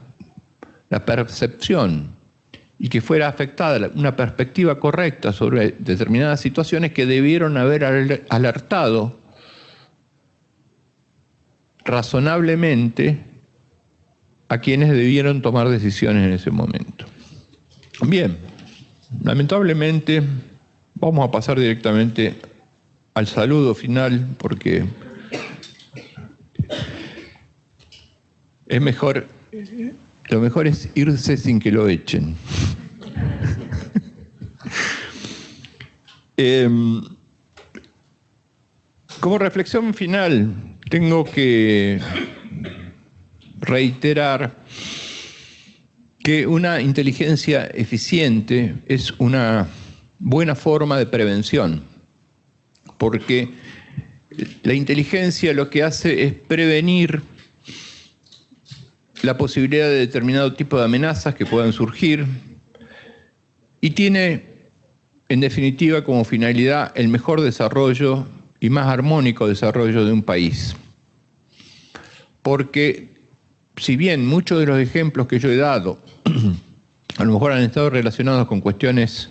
S2: la percepción y que fuera afectada una perspectiva correcta sobre determinadas situaciones que debieron haber alertado razonablemente a quienes debieron tomar decisiones en ese momento. Bien, lamentablemente vamos a pasar directamente al saludo final porque es mejor, lo mejor es irse sin que lo echen. Como reflexión final, tengo que reiterar que una inteligencia eficiente es una buena forma de prevención, porque la inteligencia lo que hace es prevenir la posibilidad de determinado tipo de amenazas que puedan surgir y tiene, en definitiva, como finalidad el mejor desarrollo y más armónico desarrollo de un país. Porque si bien muchos de los ejemplos que yo he dado a lo mejor han estado relacionados con cuestiones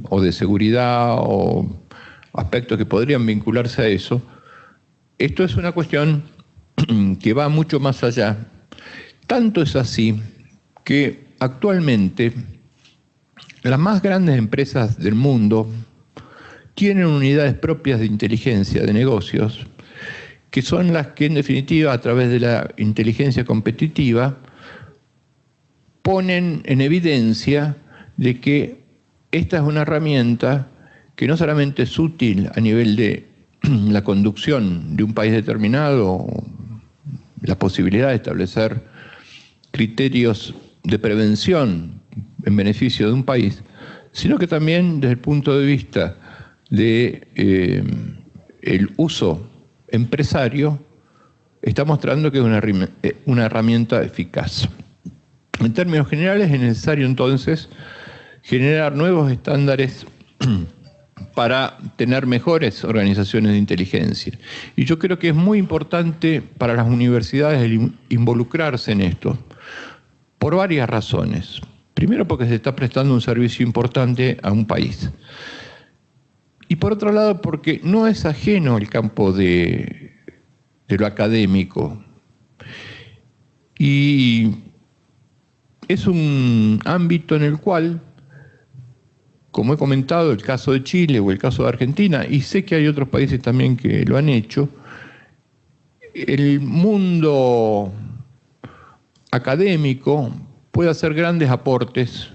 S2: o de seguridad o aspectos que podrían vincularse a eso, esto es una cuestión que va mucho más allá. Tanto es así que actualmente las más grandes empresas del mundo tienen unidades propias de inteligencia de negocios, que son las que en definitiva a través de la inteligencia competitiva ponen en evidencia de que esta es una herramienta que no solamente es útil a nivel de la conducción de un país determinado, la posibilidad de establecer criterios de prevención en beneficio de un país, sino que también desde el punto de vista de el uso empresario está mostrando que es una herramienta eficaz. En términos generales es necesario entonces generar nuevos estándares para tener mejores organizaciones de inteligencia. Y yo creo que es muy importante para las universidades el involucrarse en esto, por varias razones. Primero, porque se está prestando un servicio importante a un país. Y por otro lado, porque no es ajeno el campo de lo académico. Y es un ámbito en el cual, como he comentado, el caso de Chile o el caso de Argentina, y sé que hay otros países también que lo han hecho, el mundo académico puede hacer grandes aportes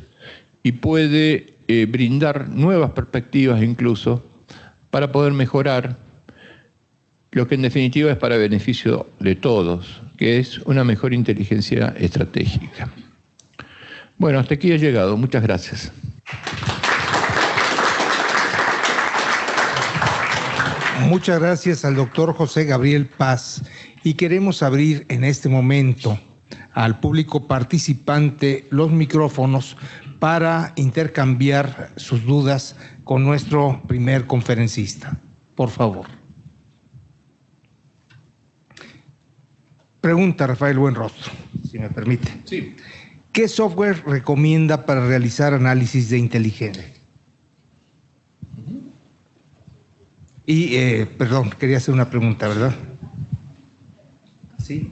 S2: y puede brindar nuevas perspectivas incluso para poder mejorar lo que en definitiva es para beneficio de todos, que es una mejor inteligencia estratégica. Bueno, hasta aquí he llegado. Muchas gracias.
S1: Muchas gracias al doctor José Gabriel Paz, y queremos abrir en este momento al público participante los micrófonos para intercambiar sus dudas con nuestro primer conferencista. Por favor. Pregunta Rafael Buenrostro, si me permite.
S2: Sí.
S1: ¿Qué software recomienda para realizar análisis de inteligencia? Y, perdón, quería hacer una pregunta, ¿verdad? Sí.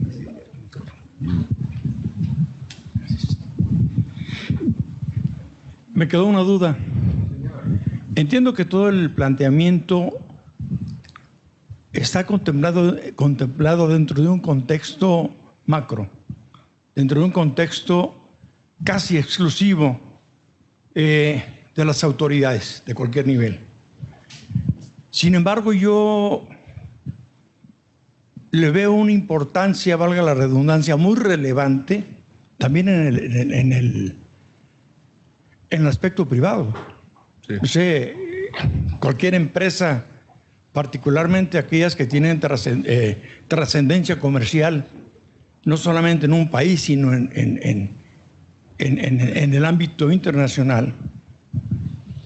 S3: Me quedó una duda. Entiendo que todo el planteamiento está contemplado dentro de un contexto macro, dentro de un contexto casi exclusivo de las autoridades de cualquier nivel. Sin embargo, yo le veo una importancia, valga la redundancia, muy relevante también en el aspecto privado. Sí. No sé, cualquier empresa, particularmente aquellas que tienen trascendencia comercial, no solamente en un país, sino en el ámbito internacional,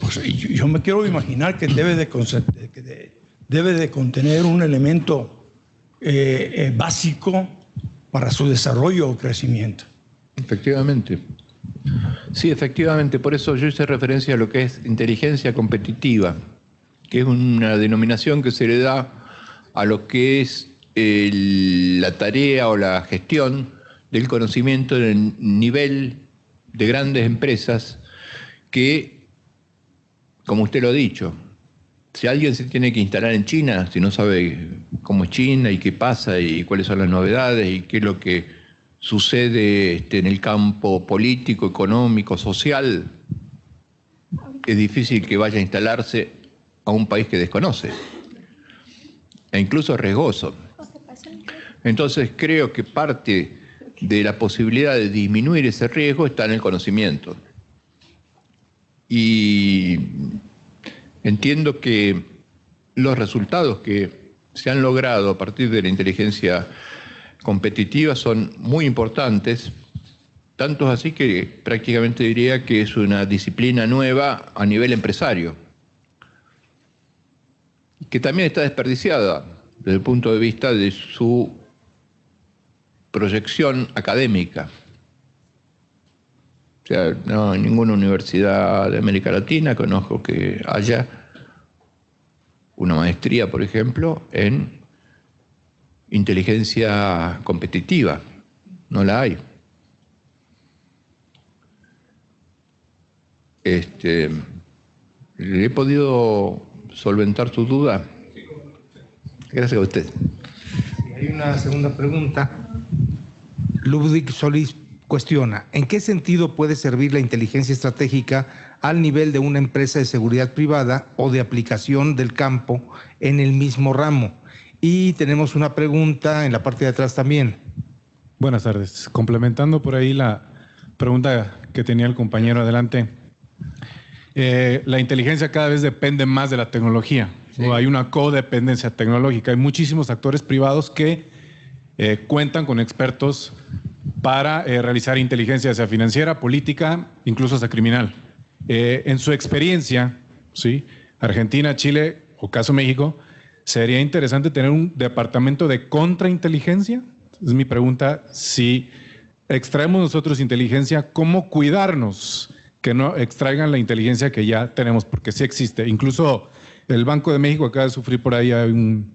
S3: pues yo me quiero imaginar que debe de contener un elemento básico para su desarrollo o crecimiento.
S2: Efectivamente. Sí, efectivamente. Por eso yo hice referencia a lo que es inteligencia competitiva, que es una denominación que se le da a lo que es la tarea o la gestión del conocimiento en el nivel de grandes empresas que, como usted lo ha dicho, si alguien se tiene que instalar en China, si no sabe cómo es China y qué pasa y cuáles son las novedades y qué es lo que sucede en el campo político, económico, social, es difícil que vaya a instalarse a un país que desconoce, e incluso es riesgoso. Entonces creo que parte de la posibilidad de disminuir ese riesgo está en el conocimiento. Y entiendo que los resultados que se han logrado a partir de la inteligencia competitiva son muy importantes, tanto así que prácticamente diría que es una disciplina nueva a nivel empresario, que también está desperdiciada desde el punto de vista de su proyección académica. O sea, no en ninguna universidad de América Latina conozco que haya una maestría, por ejemplo, en inteligencia competitiva. No la hay. ¿Le he podido solventar su duda? Gracias a usted.
S1: Hay una segunda pregunta. Ludwig Solís cuestiona, ¿en qué sentido puede servir la inteligencia estratégica al nivel de una empresa de seguridad privada o de aplicación del campo en el mismo ramo? Y tenemos una pregunta en la parte de atrás también.
S4: Buenas tardes. Complementando por ahí la pregunta que tenía el compañero adelante, la inteligencia cada vez depende más de la tecnología. Sí. O hay una codependencia tecnológica. Hay muchísimos actores privados que cuentan con expertos para realizar inteligencia, sea financiera, política, incluso hasta criminal. En su experiencia, ¿sí? Argentina, Chile o caso México, ¿sería interesante tener un departamento de contrainteligencia? Es mi pregunta. Si extraemos nosotros inteligencia, ¿cómo cuidarnos que no extraigan la inteligencia que ya tenemos? Porque sí existe. Incluso el Banco de México acaba de sufrir por ahí un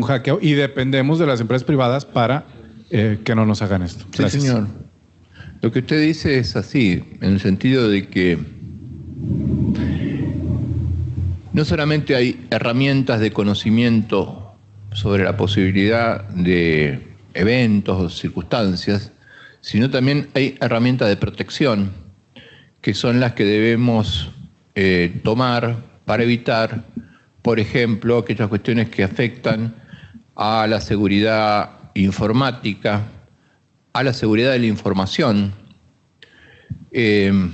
S4: hackeo y dependemos de las empresas privadas para que no nos hagan esto.
S2: Gracias. Sí, señor. Lo que usted dice es así, en el sentido de que no solamente hay herramientas de conocimiento sobre la posibilidad de eventos o circunstancias, sino también hay herramientas de protección que son las que debemos tomar para evitar, por ejemplo, aquellas cuestiones que afectan a la seguridad informática, a la seguridad de la información, que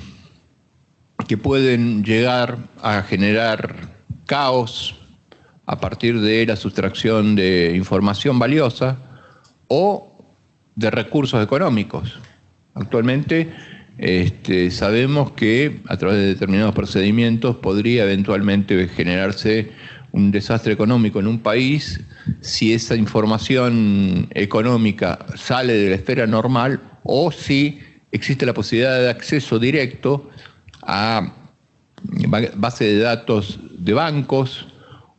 S2: pueden llegar a generar caos a partir de la sustracción de información valiosa o de recursos económicos. Actualmente sabemos que a través de determinados procedimientos podría eventualmente generarse un desastre económico en un país si esa información económica sale de la esfera normal o si existe la posibilidad de acceso directo a bases de datos de bancos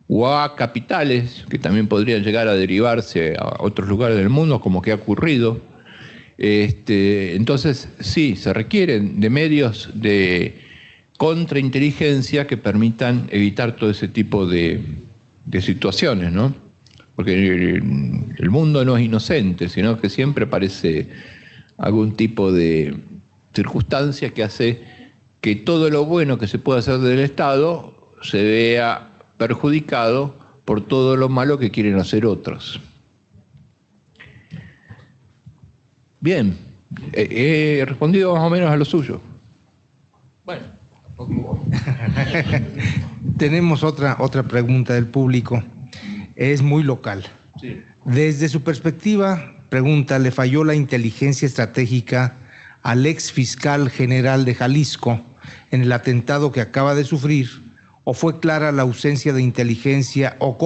S2: o a capitales que también podrían llegar a derivarse a otros lugares del mundo, como que ha ocurrido. Entonces, sí, se requieren de medios de contrainteligencia que permitan evitar todo ese tipo de situaciones, ¿no? Porque el mundo no es inocente, sino que siempre aparece algún tipo de circunstancia que hace que todo lo bueno que se puede hacer del Estado se vea perjudicado por todo lo malo que quieren hacer otros. Bien, he respondido más o menos a lo suyo.
S1: Bueno. Tenemos otra pregunta del público. Es muy local. Sí. Desde su perspectiva, pregunta, ¿le falló la inteligencia estratégica al ex fiscal general de Jalisco en el atentado que acaba de sufrir? ¿O fue clara la ausencia de inteligencia o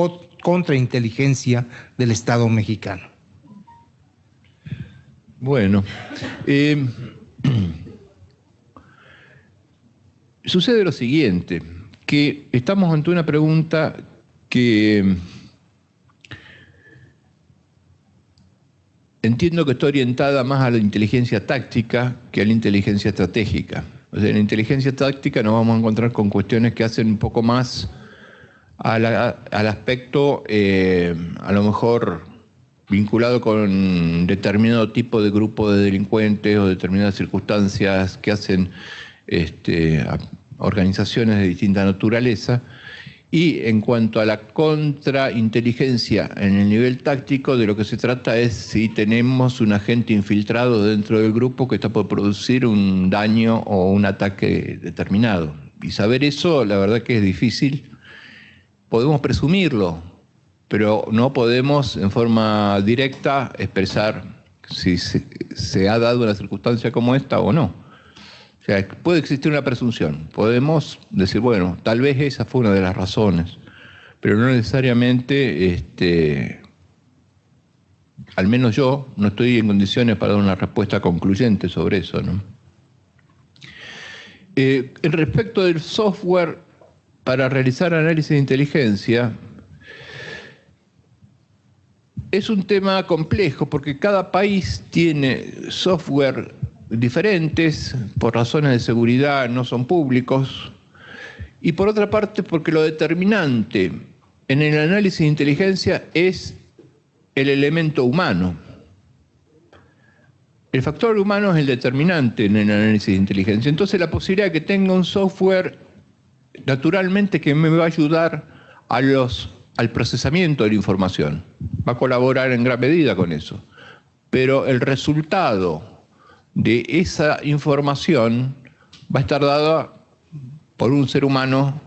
S1: contrainteligencia del Estado mexicano?
S2: Bueno, sucede lo siguiente, que estamos ante una pregunta que entiendo que está orientada más a la inteligencia táctica que a la inteligencia estratégica. O sea, en la inteligencia táctica nos vamos a encontrar con cuestiones que hacen un poco más al aspecto, a lo mejor vinculado con determinado tipo de grupo de delincuentes o determinadas circunstancias que hacen organizaciones de distinta naturaleza. Y en cuanto a la contrainteligencia en el nivel táctico, de lo que se trata es si tenemos un agente infiltrado dentro del grupo que está por producir un daño o un ataque determinado. Y saber eso, la verdad que es difícil. Podemos presumirlo, pero no podemos en forma directa expresar si se ha dado una circunstancia como esta o no. O sea, puede existir una presunción. Podemos decir, bueno, tal vez esa fue una de las razones, pero no necesariamente, al menos yo, no estoy en condiciones para dar una respuesta concluyente sobre eso, ¿no? En respecto del software para realizar análisis de inteligencia, Es un tema complejo porque cada país tiene software diferentes, por razones de seguridad no son públicos, y por otra parte porque lo determinante en el análisis de inteligencia es el elemento humano. El factor humano es el determinante en el análisis de inteligencia. Entonces la posibilidad de que tenga un software naturalmente que me va a ayudar al procesamiento de la información, va a colaborar en gran medida con eso. Pero el resultado de esa información va a estar dada por un ser humano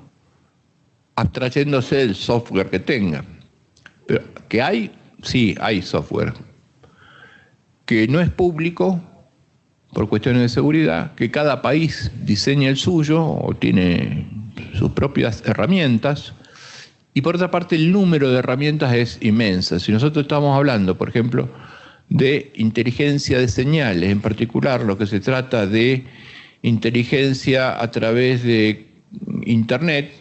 S2: abstrayéndose del software que tenga. Pero que hay, sí, hay software que no es público por cuestiones de seguridad, que cada país diseña el suyo o tiene sus propias herramientas, y por otra parte el número de herramientas es inmenso. Si nosotros estamos hablando, por ejemplo, de inteligencia de señales, en particular lo que se trata de inteligencia a través de Internet,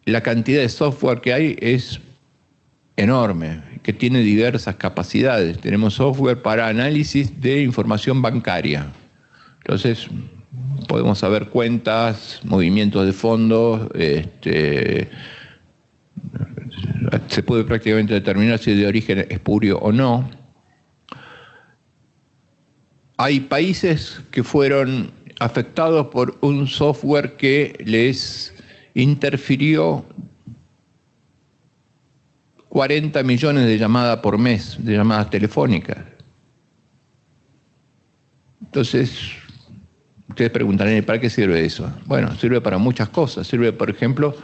S2: la cantidad de software que hay es enorme, que tiene diversas capacidades. Tenemos software para análisis de información bancaria. Entonces, podemos saber cuentas, movimientos de fondos, se puede prácticamente determinar si de origen espurio o no. Hay países que fueron afectados por un software que les interfirió 40 millones de llamadas por mes, de llamadas telefónicas. Entonces, ustedes preguntarán, ¿para qué sirve eso? Bueno, sirve para muchas cosas. Sirve, por ejemplo,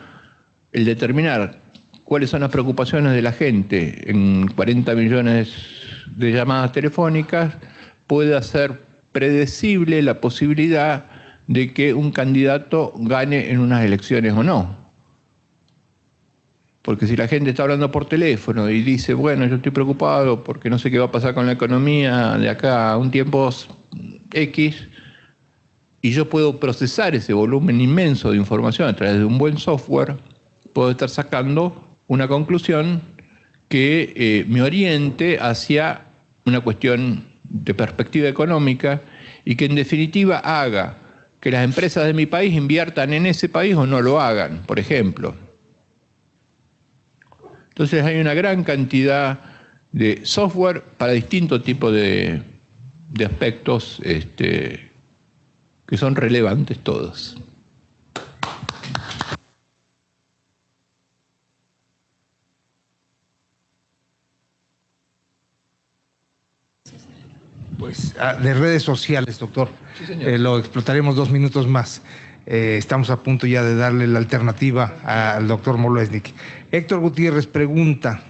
S2: el determinar cuáles son las preocupaciones de la gente en 40 millones de llamadas telefónicas, puede hacer predecible la posibilidad de que un candidato gane en unas elecciones o no. Porque si la gente está hablando por teléfono y dice, bueno, yo estoy preocupado porque no sé qué va a pasar con la economía de acá a un tiempo X, y yo puedo procesar ese volumen inmenso de información a través de un buen software, puedo estar sacando una conclusión que me oriente hacia una cuestión de perspectiva económica y que en definitiva haga que las empresas de mi país inviertan en ese país o no lo hagan, por ejemplo. Entonces hay una gran cantidad de software para distintos tipos de aspectos que son relevantes todos.
S1: Pues de redes sociales, doctor.
S2: Sí, señor.
S1: Lo explotaremos 2 minutos más. Estamos a punto ya de darle la alternativa al doctor Molesnik. Héctor Gutiérrez pregunta,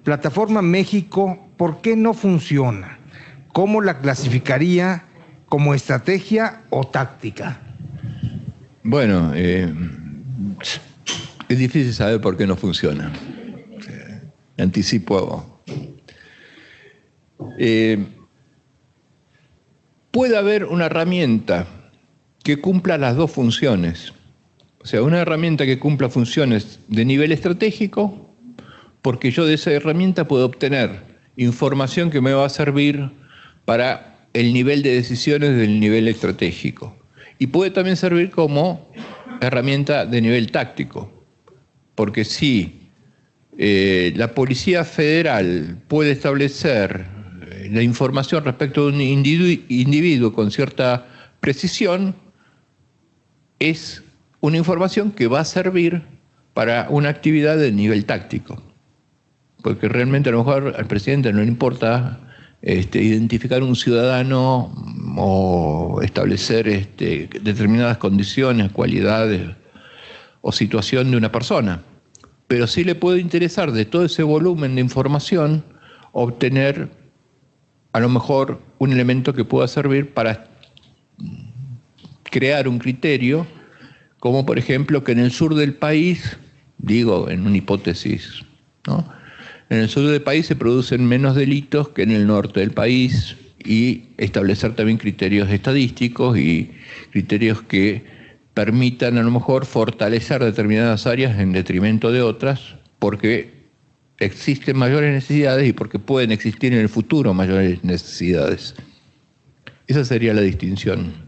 S1: Plataforma México, ¿por qué no funciona? ¿Cómo la clasificaría? ¿Como estrategia o táctica?
S2: Bueno, es difícil saber por qué no funciona. Anticipo. Puede haber una herramienta que cumpla las dos funciones. O sea, una herramienta que cumpla funciones de nivel estratégico, porque yo de esa herramienta puedo obtener información que me va a servir para el nivel de decisiones del nivel estratégico. Y puede también servir como herramienta de nivel táctico, porque si la Policía Federal puede establecer la información respecto de un individuo con cierta precisión, es una información que va a servir para una actividad de nivel táctico. Porque realmente a lo mejor al presidente no le importa identificar un ciudadano o establecer determinadas condiciones, cualidades o situación de una persona. Pero sí le puede interesar de todo ese volumen de información obtener a lo mejor un elemento que pueda servir para crear un criterio, como por ejemplo que en el sur del país, digo en una hipótesis, ¿no? En el sur del país se producen menos delitos que en el norte del país, y establecer también criterios estadísticos y criterios que permitan a lo mejor fortalecer determinadas áreas en detrimento de otras porque existen mayores necesidades y porque pueden existir en el futuro mayores necesidades. Esa sería la distinción.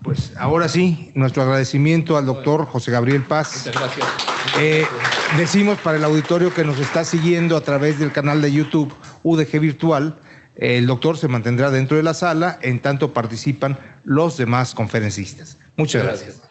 S1: Pues ahora sí, nuestro agradecimiento al doctor José Gabriel Paz.
S2: Muchas gracias.
S1: Decimos para el auditorio que nos está siguiendo a través del canal de YouTube UDG Virtual, el doctor se mantendrá dentro de la sala en tanto participan los demás conferencistas. Muchas gracias.